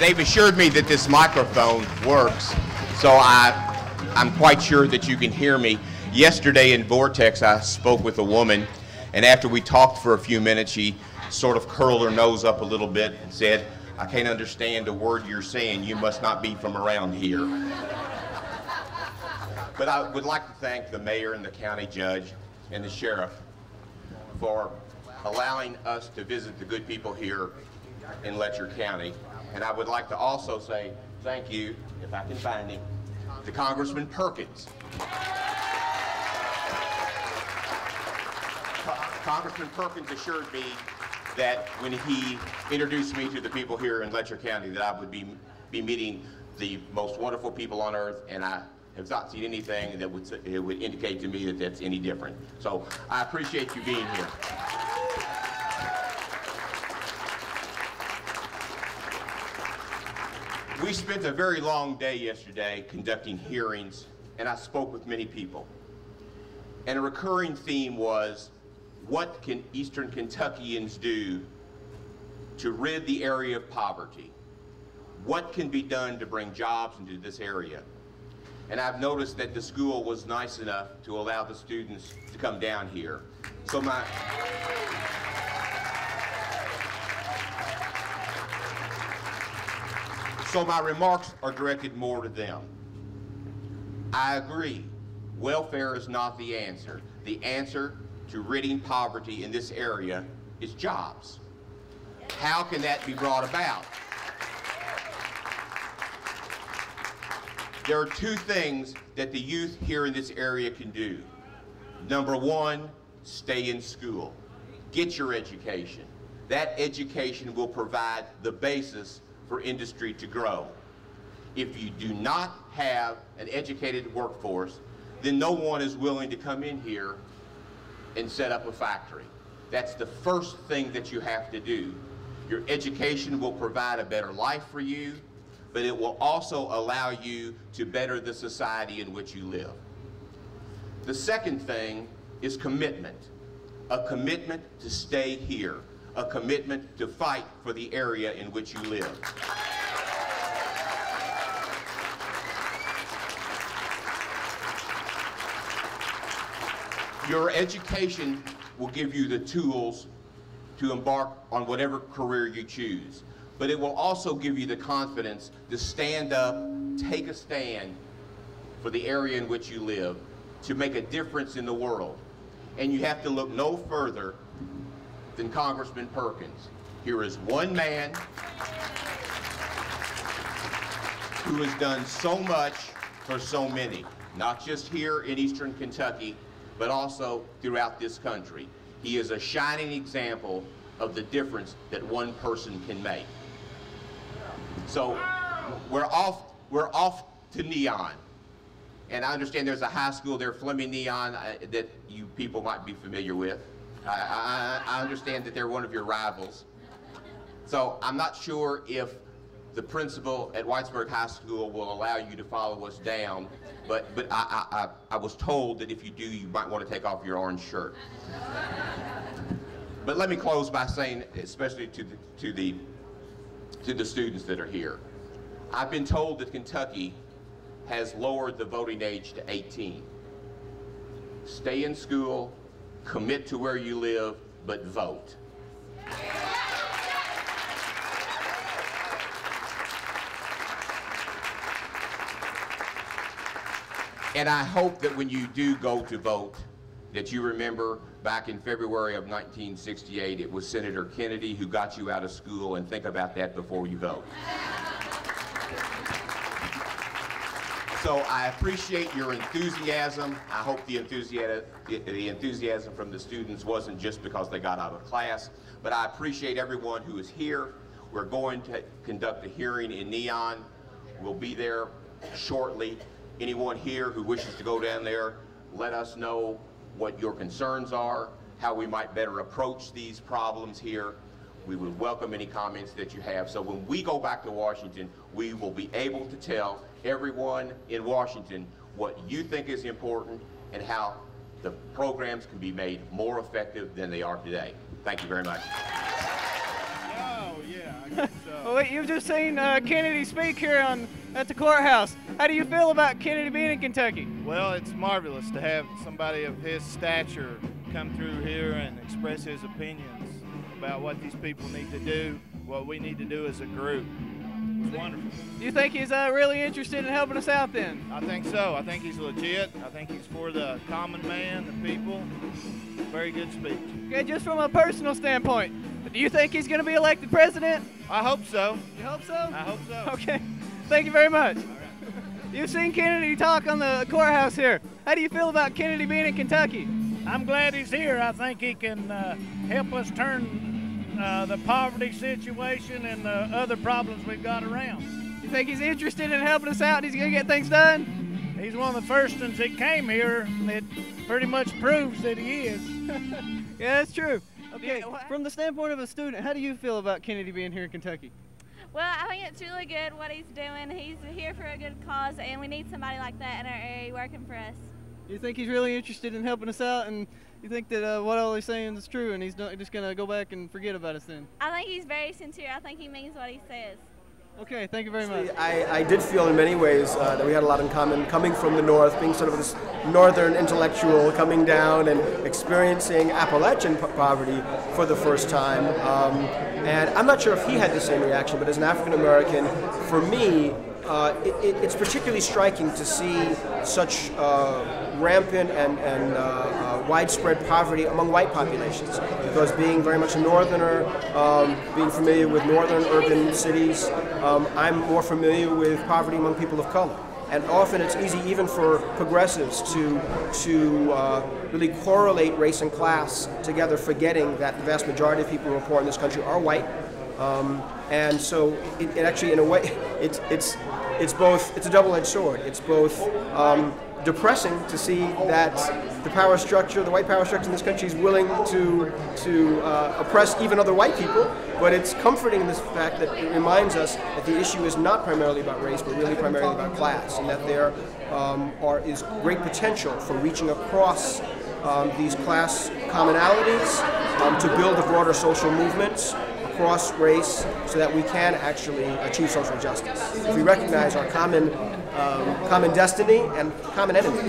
They've assured me that this microphone works, so I'm quite sure that you can hear me. Yesterday in Vortex, I spoke with a woman, and after we talked for a few minutes, she sort of curled her nose up a little bit and said, "I can't understand a word you're saying. You must not be from around here." But I would like to thank the mayor and the county judge and the sheriff for allowing us to visit the good people here in Letcher County. And I would like to also say thank you, if I can find him, to Congressman Perkins. Congressman Perkins assured me that when he introduced me to the people here in Letcher County that I would be meeting the most wonderful people on earth, and I have not seen anything that would indicate to me that that's any different. So I appreciate you being here. We spent a very long day yesterday conducting hearings, and I spoke with many people. And a recurring theme was, what can Eastern Kentuckians do to rid the area of poverty? What can be done to bring jobs into this area? And I've noticed that the school was nice enough to allow the students to come down here. So my remarks are directed more to them. I agree, welfare is not the answer. The answer to ridding poverty in this area is jobs. How can that be brought about? There are two things that the youth here in this area can do. Number one, stay in school. Get your education. That education will provide the basis for industry to grow. If you do not have an educated workforce, then no one is willing to come in here and set up a factory. That's the first thing that you have to do. Your education will provide a better life for you, but it will also allow you to better the society in which you live. The second thing is commitment. A commitment to stay here. A commitment to fight for the area in which you live. Your education will give you the tools to embark on whatever career you choose, but it will also give you the confidence to stand up, take a stand for the area in which you live, to make a difference in the world. And you have to look no further than Congressman Perkins. Here is one man who has done so much for so many, not just here in Eastern Kentucky, but also throughout this country. He is a shining example of the difference that one person can make. So we're off to Neon. And I understand there's a high school there, Fleming Neon, that you people might be familiar with. I understand that they're one of your rivals. So I'm not sure if the principal at Whitesburg High School will allow you to follow us down, but I was told that if you do, you might want to take off your orange shirt. But let me close by saying, especially to the students that are here, I've been told that Kentucky has lowered the voting age to 18. Stay in school, commit to where you live, but vote. And I hope that when you do go to vote, that you remember back in February of 1968, it was Senator Kennedy who got you out of school, and think about that before you vote. So I appreciate your enthusiasm. I hope the enthusiasm from the students wasn't just because they got out of class, but I appreciate everyone who is here. We're going to conduct a hearing in Neon. We'll be there shortly. Anyone here who wishes to go down there, let us know what your concerns are, how we might better approach these problems here. We would welcome any comments that you have. So when we go back to Washington, we will be able to tell everyone in Washington what you think is important and how the programs can be made more effective than they are today. Thank you very much. Oh, yeah, I guess so. Well, you've just seen Kennedy speak here at the courthouse. How do you feel about Kennedy being in Kentucky? Well, it's marvelous to have somebody of his stature come through here and express his opinions about what these people need to do, what we need to do as a group. It was wonderful. Do you think he's really interested in helping us out then? I think so. I think he's legit. I think he's for the common man, the people. Very good speech. Okay, just from a personal standpoint, do you think he's going to be elected president? I hope so. You hope so? I hope so. Okay. Thank you very much. All right. You've seen Kennedy talk on the courthouse here. How do you feel about Kennedy being in Kentucky? I'm glad he's here. I think he can help us turn the poverty situation and the other problems we've got around. You think he's interested in helping us out and he's going to get things done? He's one of the first ones that came here that pretty much proves that he is. Yeah, that's true. Okay, from the standpoint of a student, how do you feel about Kennedy being here in Kentucky? Well, I think it's really good what he's doing. He's here for a good cause, and we need somebody like that in our area working for us. You think he's really interested in helping us out, and you think that what all he's saying is true, and he's not just going to go back and forget about us then? I think he's very sincere. I think he means what he says. Okay, thank you very much. I did feel in many ways that we had a lot in common, coming from the north, being sort of this northern intellectual, coming down and experiencing Appalachian poverty for the first time. And I'm not sure if he had the same reaction, but as an African American, for me, it's particularly striking to see such rampant and widespread poverty among white populations, because being very much a northerner, being familiar with northern urban cities, I'm more familiar with poverty among people of color. And often it's easy even for progressives to really correlate race and class together, forgetting that the vast majority of people who are poor in this country are white. And so it actually, in a way, it's a double-edged sword. It's both depressing to see that the power structure, the white power structure in this country, is willing to oppress even other white people, but it's comforting in this fact that it reminds us that the issue is not primarily about race, but really primarily about class, and that there is great potential for reaching across these class commonalities to build a broader social movement across race, so that we can actually achieve social justice. If we recognize our common destiny and common enemy.